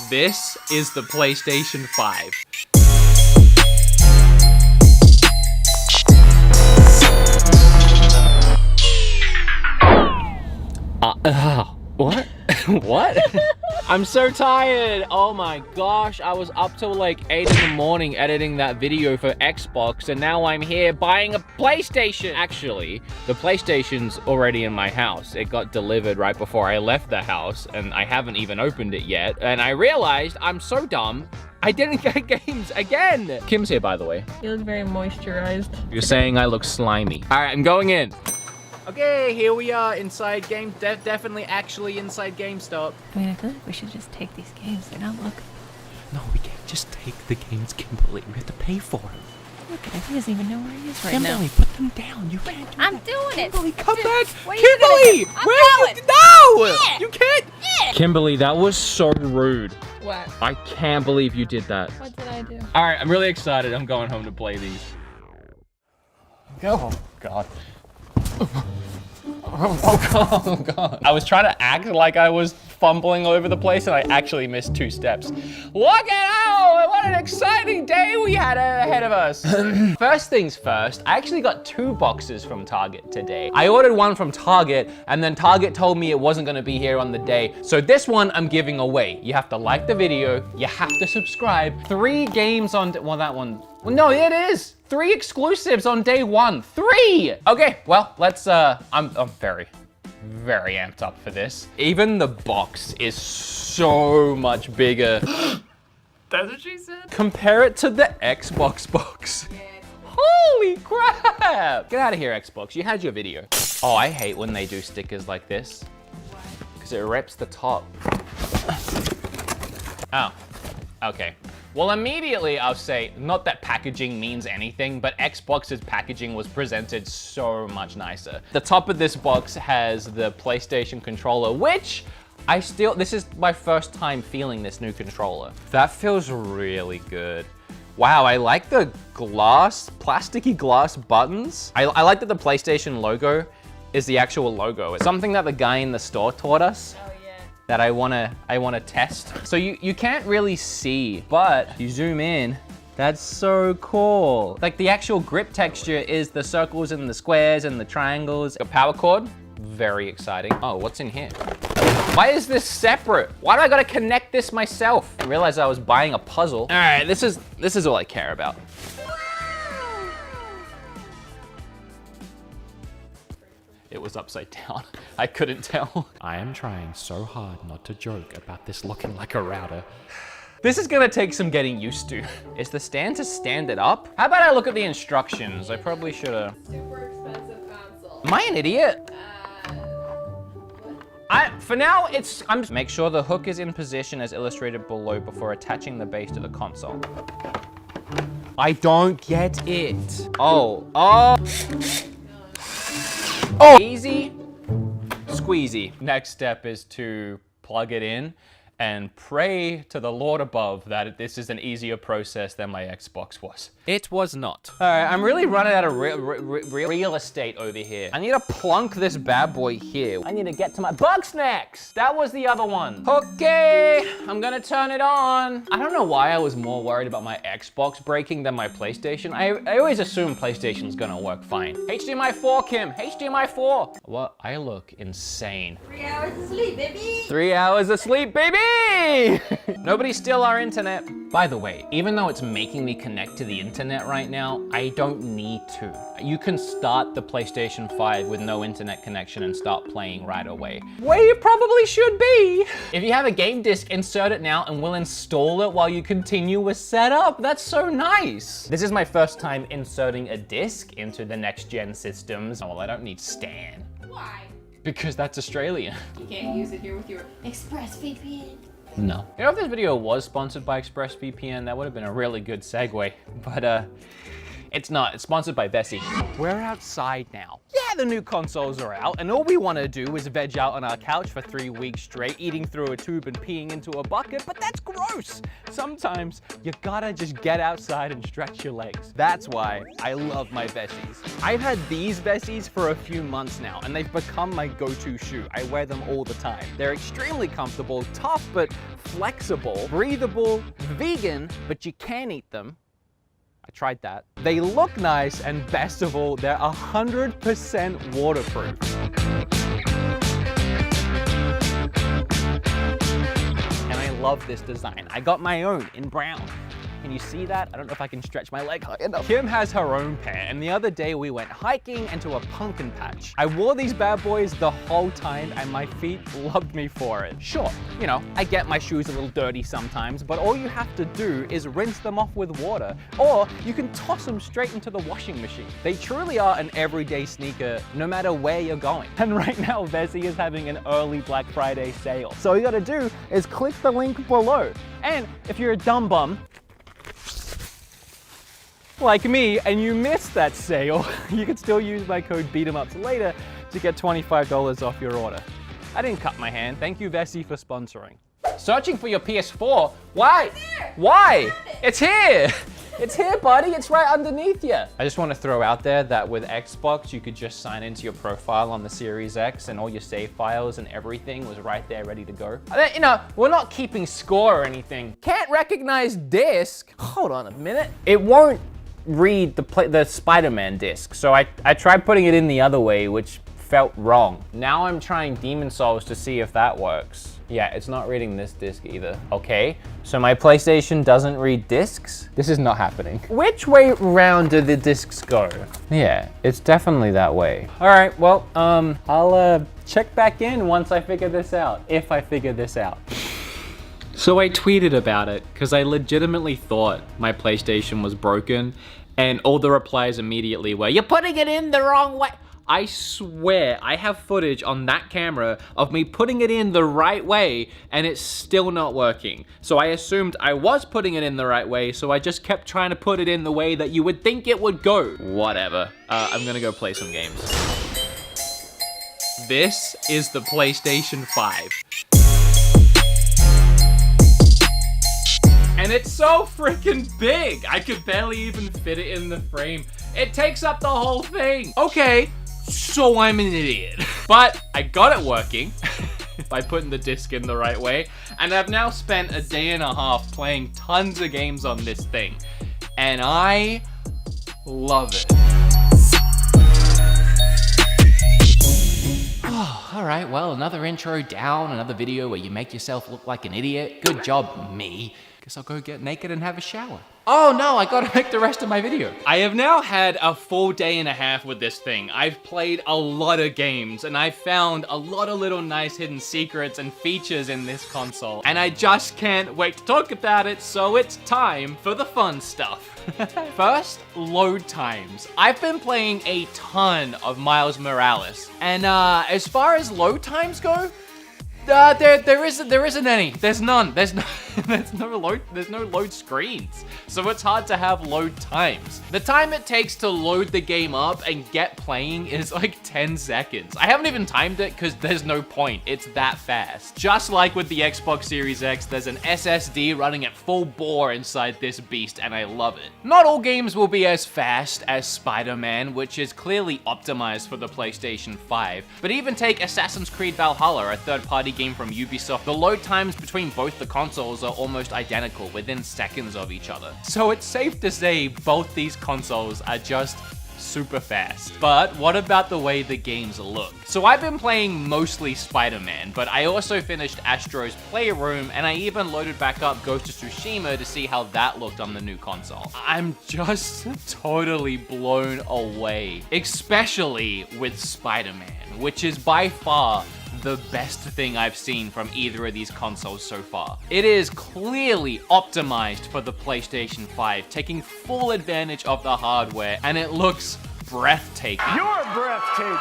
This is the PlayStation 5. What? What? I'm so tired. Oh my gosh. I was up till like 8 in the morning editing that video for Xbox, and now I'm here buying a PlayStation. Actually, the PlayStation's already in my house. It got delivered right before I left the house, and I haven't even opened it yet. And I realized I'm so dumb. I didn't get games again. Kim's here, by the way. You look very moisturized. You're saying I look slimy. All right, I'm going in. Okay, here we are inside definitely actually inside GameStop. I mean, I feel like we should just take these games. They're not looking. No, we can't just take the games, Kimberly. We have to pay for them. Look at him. He doesn't even know where he is right Kimberly, now. put them down. You can't do I'm that. doing it. Kimberly, come back. What are you Kimberly, gonna do? I'm where are going. you? No! Yeah. You can't. Yeah. Kimberly, that was so rude. What? I can't believe you did that. What did I do? All right, I'm really excited. I'm going home to play these. Oh, God. Oh God. I was trying to act like I was fumbling over the place, and I actually missed 2 steps. Look at what an exciting day we had ahead of us. First things first, I actually got 2 boxes from Target today. I ordered one from Target, and then Target told me it wasn't gonna be here on the day. So this one I'm giving away. You have to like the video, you have to subscribe. 3 games on, well, that one, well, no, it is. 3 exclusives on day 1. 3! Okay, well, let's, I'm very, very amped up for this. Even the box is so much bigger. That's what she said. Compare it to the Xbox box. Yeah. Holy crap! Get out of here, Xbox. You had your video. Oh, I hate when they do stickers like this. Because it rips the top. Oh, okay. Well, immediately I'll say, not that packaging means anything, but Xbox's packaging was presented so much nicer. The top of this box has the PlayStation controller, which this is my first time feeling this new controller. That feels really good. Wow, I like the plasticky glass buttons. I like that the PlayStation logo is the actual logo. It's something that the guy in the store taught us. That I wanna test. So you can't really see, but you zoom in, that's so cool. Like the actual grip texture is the circles and the squares and the triangles. A power cord, very exciting. Oh, what's in here? Why is this separate? Why do I gotta connect this myself? I realized I was buying a puzzle. All right, this is all I care about. It was upside down. I couldn't tell. I am trying so hard not to joke about this looking like a router. This is gonna take some getting used to. Is the stand to stand it up? How about I look at the instructions? I probably should have. Super expensive console. Am I an idiot? For now, make sure the hook is in position as illustrated below before attaching the base to the console. I don't get it. Oh. Oh, easy, squeezy. Next step is to plug it in and pray to the Lord above that this is an easier process than my Xbox was. It was not. All right, I'm really running out of real estate over here. I need to plunk this bad boy here. I need to get to my bug snacks. That was the other one. Okay, I'm gonna turn it on. I don't know why I was more worried about my Xbox breaking than my PlayStation. I always assume PlayStation's gonna work fine. HDMI 4, Kim, HDMI 4. What? I look insane. 3 hours of sleep, baby. 3 hours of sleep, baby! Nobody steal our internet. By the way, even though it's making me connect to the internet right now, I don't need to. You can start the PlayStation 5 with no internet connection and start playing right away. Where you probably should be. If you have a game disc, insert it now and we'll install it while you continue with setup. That's so nice. This is my first time inserting a disc into the next gen systems. Oh, well, I don't need Stan. Why? Because that's Australian. You can't use it here with your ExpressVPN. No. You know, if this video was sponsored by ExpressVPN, that would have been a really good segue. But It's not. It's sponsored by Vessi. We're outside now. Yeah, the new consoles are out, and all we want to do is veg out on our couch for 3 weeks straight, eating through a tube and peeing into a bucket, but that's gross. Sometimes you gotta just get outside and stretch your legs. That's why I love my Vessies. I've had these Vessies for a few months now, and they've become my go-to shoe. I wear them all the time. They're extremely comfortable, tough but flexible, breathable, vegan, but you can eat them. I tried that. They look nice, and best of all, they're 100% waterproof. And I love this design. I got my own in brown. Can you see that? I don't know if I can stretch my leg high enough. Kim has her own pair, and the other day we went hiking into a pumpkin patch. I wore these bad boys the whole time, and my feet loved me for it. Sure, you know, I get my shoes a little dirty sometimes, but all you have to do is rinse them off with water, or you can toss them straight into the washing machine. They truly are an everyday sneaker, no matter where you're going. And right now, Vessi is having an early Black Friday sale. So all you gotta do is click the link below. And if you're a dumb bum, like me, and you missed that sale, you can still use my code BEATEMUPS later to get $25 off your order. I didn't cut my hand. Thank you, Vessi, for sponsoring. Searching for your PS4? Why? It's there. Why? It's here! It's here, buddy. It's right underneath you. I just want to throw out there that with Xbox, you could just sign into your profile on the Series X and all your save files and everything was right there ready to go. You know, we're not keeping score or anything. Can't recognize disc. Hold on a minute. It won't read the Spider-Man disc. So I tried putting it in the other way, which felt wrong. Now I'm trying Demon Souls to see if that works. Yeah, it's not reading this disc either. Okay, so my PlayStation doesn't read discs? This is not happening. Which way round do the discs go? Yeah, it's definitely that way. All right, well, I'll check back in once I figure this out, if I figure this out. So I tweeted about it because I legitimately thought my PlayStation was broken, and all the replies immediately were, "You're putting it in the wrong way." I swear I have footage on that camera of me putting it in the right way and it's still not working. So I assumed I was putting it in the right way, so I just kept trying to put it in the way that you would think it would go. Whatever. I'm gonna go play some games. This is the PlayStation 5. And it's so freaking big. I could barely even fit it in the frame. It takes up the whole thing. Okay, so I'm an idiot. But I got it working by putting the disc in the right way. And I've now spent a day and a half playing tons of games on this thing. And I love it. All right, well, another intro down, another video where you make yourself look like an idiot. Good job, me. Guess I'll go get naked and have a shower. Oh no, I gotta make the rest of my video. I have now had a full day and a half with this thing. I've played a lot of games and I've found a lot of little nice hidden secrets and features in this console. And I just can't wait to talk about it, so it's time for the fun stuff. First, load times. I've been playing a ton of Miles Morales. And as far as load times go, there isn't any. There's none. There's no load screens. So it's hard to have load times. The time it takes to load the game up and get playing is like 10 seconds. I haven't even timed it because there's no point. It's that fast. Just like with the Xbox Series X, there's an SSD running at full bore inside this beast, and I love it. Not all games will be as fast as Spider-Man, which is clearly optimized for the PlayStation 5. But even take Assassin's Creed Valhalla, a third-party game from Ubisoft, the load times between both the consoles are almost identical, within seconds of each other. So it's safe to say both these consoles are just super fast. But what about the way the games look? So I've been playing mostly Spider-Man, but I also finished Astro's Playroom, and I even loaded back up Ghost of Tsushima to see how that looked on the new console. I'm just totally blown away, especially with Spider-Man, which is by far the best thing I've seen from either of these consoles so far. It is clearly optimized for the PlayStation 5, taking full advantage of the hardware, and it looks breathtaking. You're breathtaking.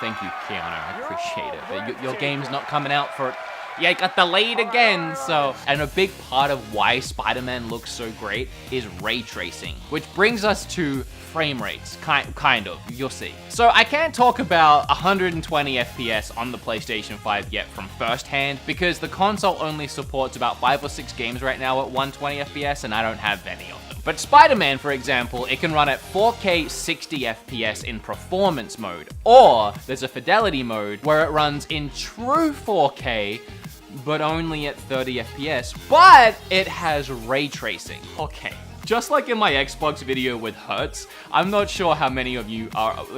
Thank you, Keanu. I appreciate it. But your game's not coming out for You got the lead again, so. And a big part of why Spider-Man looks so great is ray tracing, which brings us to frame rates, kind of, you'll see. So I can't talk about 120 FPS on the PlayStation 5 yet from firsthand, because the console only supports about 5 or 6 games right now at 120 FPS, and I don't have any of them. But Spider-Man, for example, it can run at 4K 60 FPS in performance mode, or there's a fidelity mode where it runs in true 4K, but only at 30 FPS, but it has ray tracing. Okay. Just like in my Xbox video with Hertz, I'm not sure how many of you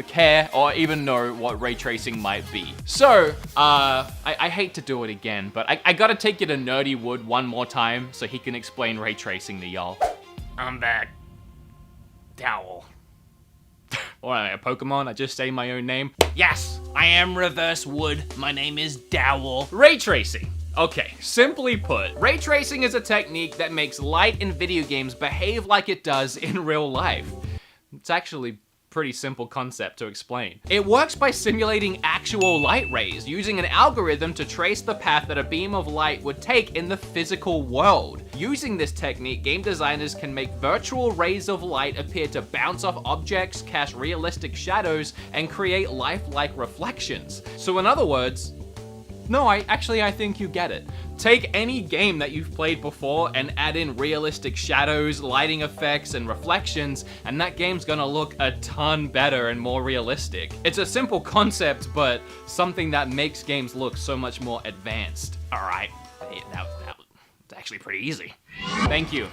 care or even know what ray tracing might be. So, I hate to do it again, but I gotta take you to Nerdy Wood one more time so he can explain ray tracing to y'all. I'm back. Dowel. Or a Pokemon, I just say my own name. Yes, I am Reverse Wood. My name is Dowel. Ray tracing. Okay, simply put, ray tracing is a technique that makes light in video games behave like it does in real life. It's actually a pretty simple concept to explain. It works by simulating actual light rays, using an algorithm to trace the path that a beam of light would take in the physical world. Using this technique, game designers can make virtual rays of light appear to bounce off objects, cast realistic shadows, and create lifelike reflections. So in other words, no, I think you get it. Take any game that you've played before and add in realistic shadows, lighting effects, and reflections, and that game's gonna look a ton better and more realistic. It's a simple concept, but something that makes games look so much more advanced. All right, that was actually pretty easy. Thank you.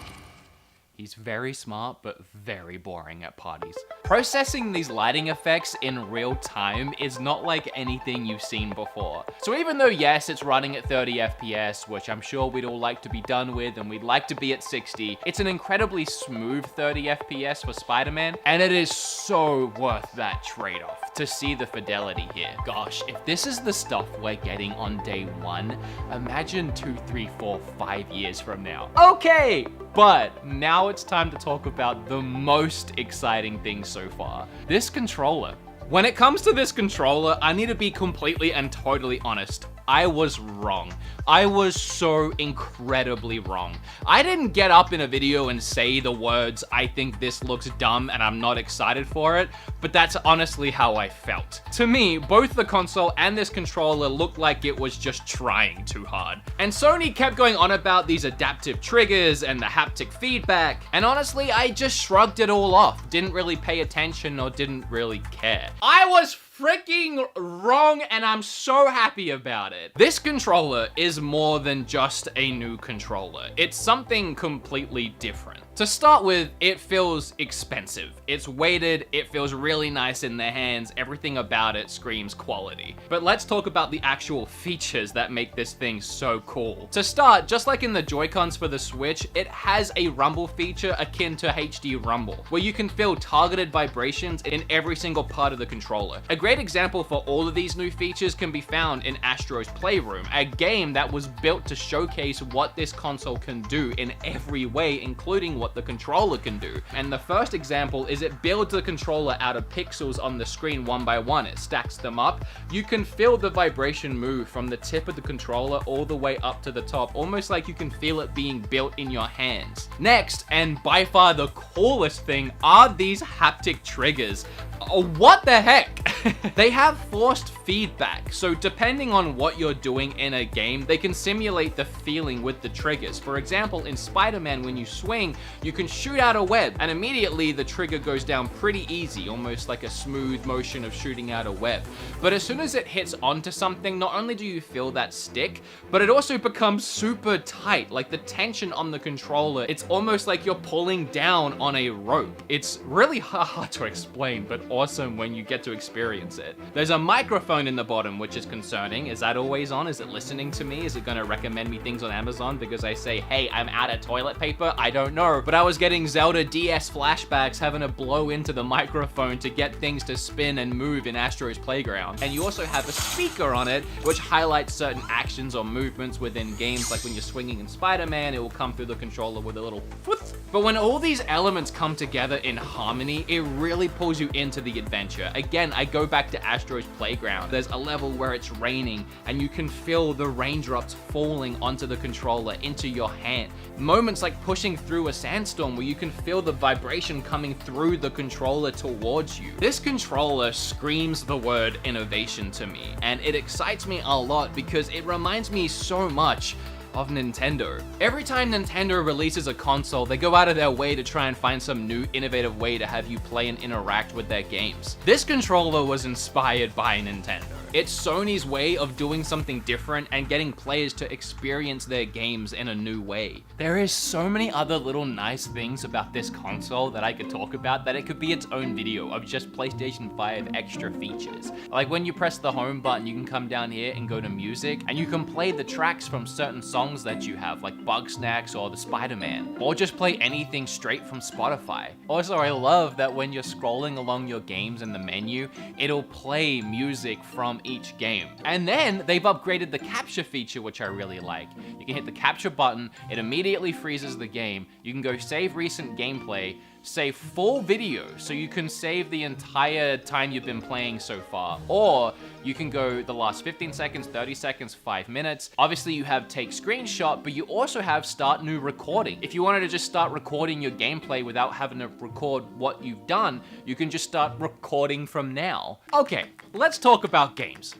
He's very smart, but very boring at parties. Processing these lighting effects in real time is not like anything you've seen before. So even though, yes, it's running at 30 FPS, which I'm sure we'd all like to be done with, and we'd like to be at 60, it's an incredibly smooth 30 FPS for Spider-Man, and it is so worth that trade-off to see the fidelity here. Gosh, if this is the stuff we're getting on day 1, imagine 2, 3, 4, 5 years from now. Okay, but now it's time to talk about the most exciting thing so far. This controller. When it comes to this controller, I need to be completely and totally honest. I was wrong. I was so incredibly wrong. I didn't get up in a video and say the words, I think this looks dumb and I'm not excited for it, but that's honestly how I felt. To me, both the console and this controller looked like it was just trying too hard. And Sony kept going on about these adaptive triggers and the haptic feedback, and honestly, I just shrugged it all off, didn't really pay attention or didn't really care. I was freaking wrong, and I'm so happy about it. This controller is more than just a new controller. It's something completely different. To start with, it feels expensive. It's weighted, it feels really nice in the hands, everything about it screams quality. But let's talk about the actual features that make this thing so cool. To start, just like in the Joy-Cons for the Switch, it has a rumble feature akin to HD Rumble, where you can feel targeted vibrations in every single part of the controller. A great example for all of these new features can be found in Astro's Playroom, a game that was built to showcase what this console can do in every way, including what the controller can do. And the first example is it builds the controller out of pixels on the screen one by one. It stacks them up. You can feel the vibration move from the tip of the controller all the way up to the top, almost like you can feel it being built in your hands. Next, and by far the coolest thing, are these haptic triggers. What the heck? They have forced feedback, so depending on what you're doing in a game, they can simulate the feeling with the triggers. For example, in Spider-Man, when you swing, you can shoot out a web, and immediately the trigger goes down pretty easy, almost like a smooth motion of shooting out a web. But as soon as it hits onto something, not only do you feel that stick, but it also becomes super tight, like the tension on the controller. It's almost like you're pulling down on a rope. It's really hard to explain, but awesome when you get to experience it. There's a microphone in the bottom, which is concerning. Is that always on? Is it listening to me? Is it gonna recommend me things on Amazon because I say, hey, I'm out of toilet paper? I don't know. But I was getting Zelda DS flashbacks having to blow into the microphone to get things to spin and move in Astro's Playground. And you also have a speaker on it, which highlights certain actions or movements within games, like when you're swinging in Spider-Man, it will come through the controller with a little whoop. But when all these elements come together in harmony, it really pulls you into the adventure. Again, I go back to Astro's Playground. There's a level where it's raining and you can feel the raindrops falling onto the controller, into your hand. Moments like pushing through a sandstorm where you can feel the vibration coming through the controller towards you. This controller screams the word innovation to me, and it excites me a lot because it reminds me so much of Nintendo. Every time Nintendo releases a console, they go out of their way to try and find some new innovative way to have you play and interact with their games. This controller was inspired by Nintendo. It's Sony's way of doing something different and getting players to experience their games in a new way. There is so many other little nice things about this console that I could talk about that it could be its own video of just PlayStation 5 extra features. Like when you press the home button, you can come down here and go to music, and you can play the tracks from certain songs that you have, like Bugsnax or the Spider-Man, or just play anything straight from Spotify. Also, I love that when you're scrolling along your games in the menu, it'll play music from each game. And then they've upgraded the capture feature, which I really like. You can hit the capture button, it immediately freezes the game. You can go save recent gameplay, save full video, so you can save the entire time you've been playing so far, or you can go the last 15 seconds, 30 seconds, 5 minutes. Obviously you have take screenshot, but you also have start new recording. If you wanted to just start recording your gameplay without having to record what you've done, you can just start recording from now. Okay, let's talk about games.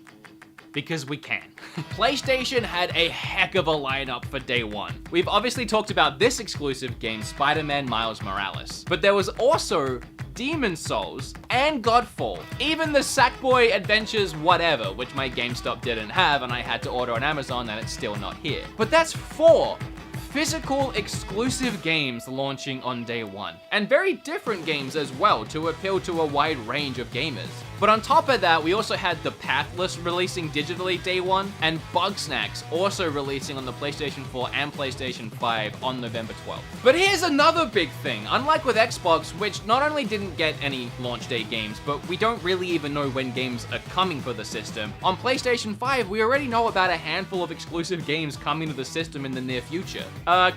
Because we can. PlayStation had a heck of a lineup for day one. We've obviously talked about this exclusive game, Spider-Man Miles Morales, but there was also Demon's Souls and Godfall. Even the Sackboy Adventures whatever, which my GameStop didn't have and I had to order on Amazon and it's still not here. But that's 4 physical exclusive games launching on day one, and very different games as well to appeal to a wide range of gamers. But on top of that, we also had The Pathless releasing digitally day one, and Bugsnax also releasing on the PlayStation 4 and PlayStation 5 on November 12th. But here's another big thing. Unlike with Xbox, which not only didn't get any launch day games, but we don't really even know when games are coming for the system, on PlayStation 5, we already know about a handful of exclusive games coming to the system in the near future.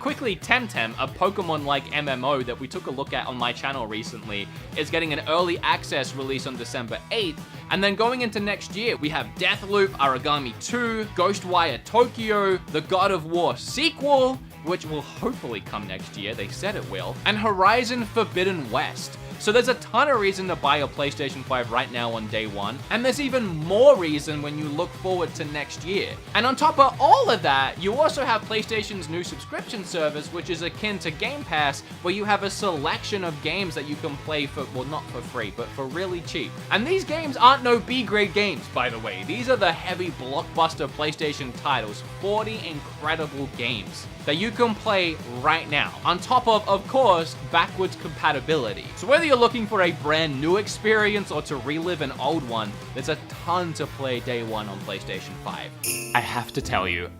Quickly, Temtem, a Pokemon-like MMO that we took a look at on my channel recently, is getting an early access release on December 8th, and then going into next year, we have Deathloop, Origami 2, Ghostwire Tokyo, the God of War sequel, which will hopefully come next year, they said it will, and Horizon Forbidden West. So there's a ton of reason to buy a PlayStation 5 right now on day one, and there's even more reason when you look forward to next year. And on top of all of that, you also have PlayStation's new subscription service, which is akin to Game Pass, where you have a selection of games that you can play for, well, not for free, but for really cheap. And these games aren't no B-grade games, by the way. These are the heavy blockbuster PlayStation titles, 40 incredible games that you can play right now, on top of course, backwards compatibility. So whether you're looking for a brand new experience or to relive an old one, there's a ton to play day one on PlayStation 5. I have to tell you,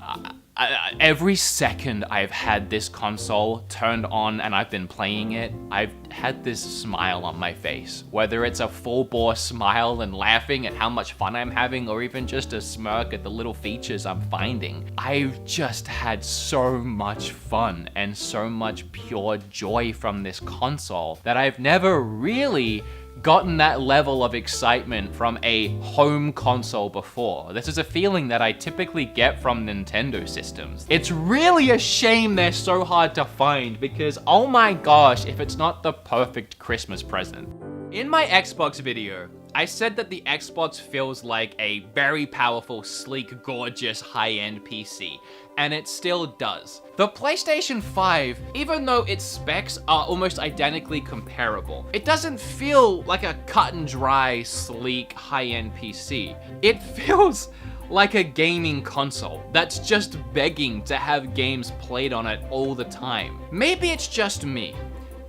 every second I've had this console turned on and I've been playing it, I've had this smile on my face. Whether it's a full-bore smile and laughing at how much fun I'm having, or even just a smirk at the little features I'm finding. I've just had so much fun and so much pure joy from this console that I've never really gotten that level of excitement from a home console before. This is a feeling that I typically get from Nintendo systems. It's really a shame they're so hard to find because, oh my gosh, if it's not the perfect Christmas present. In my Xbox video, I said that the Xbox feels like a very powerful, sleek, gorgeous, high-end PC, and it still does. The PlayStation 5, even though its specs are almost identically comparable, it doesn't feel like a cut and dry, sleek, high-end PC. It feels like a gaming console that's just begging to have games played on it all the time. Maybe it's just me,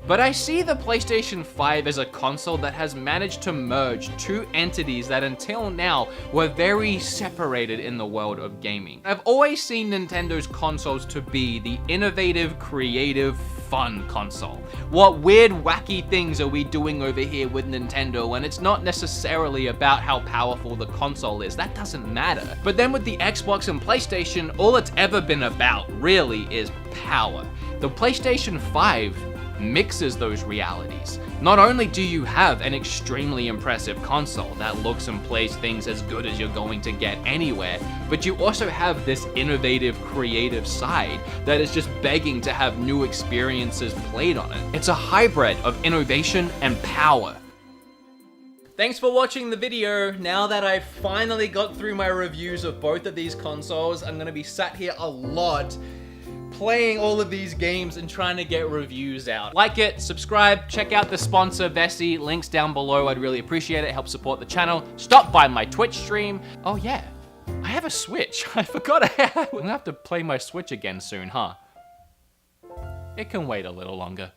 but I see the PlayStation 5 as a console that has managed to merge two entities that until now were very separated in the world of gaming. I've always seen Nintendo's consoles to be the innovative, creative, fun console. What weird, wacky things are we doing over here with Nintendo when it's not necessarily about how powerful the console is? That doesn't matter. But then with the Xbox and PlayStation, all it's ever been about really is power. The PlayStation 5 mixes those realities. Not only do you have an extremely impressive console that looks and plays things as good as you're going to get anywhere, but you also have this innovative, creative side that is just begging to have new experiences played on it. It's a hybrid of innovation and power. Thanks for watching the video. Now that I've finally got through my reviews of both of these consoles, I'm gonna be sat here a lot playing all of these games and trying to get reviews out. Like it, subscribe, check out the sponsor, Vessi. Links down below. I'd really appreciate it. Help support the channel. Stop by my Twitch stream. Oh yeah, I have a Switch. I forgot I have. I'm gonna have to play my Switch again soon, huh? It can wait a little longer.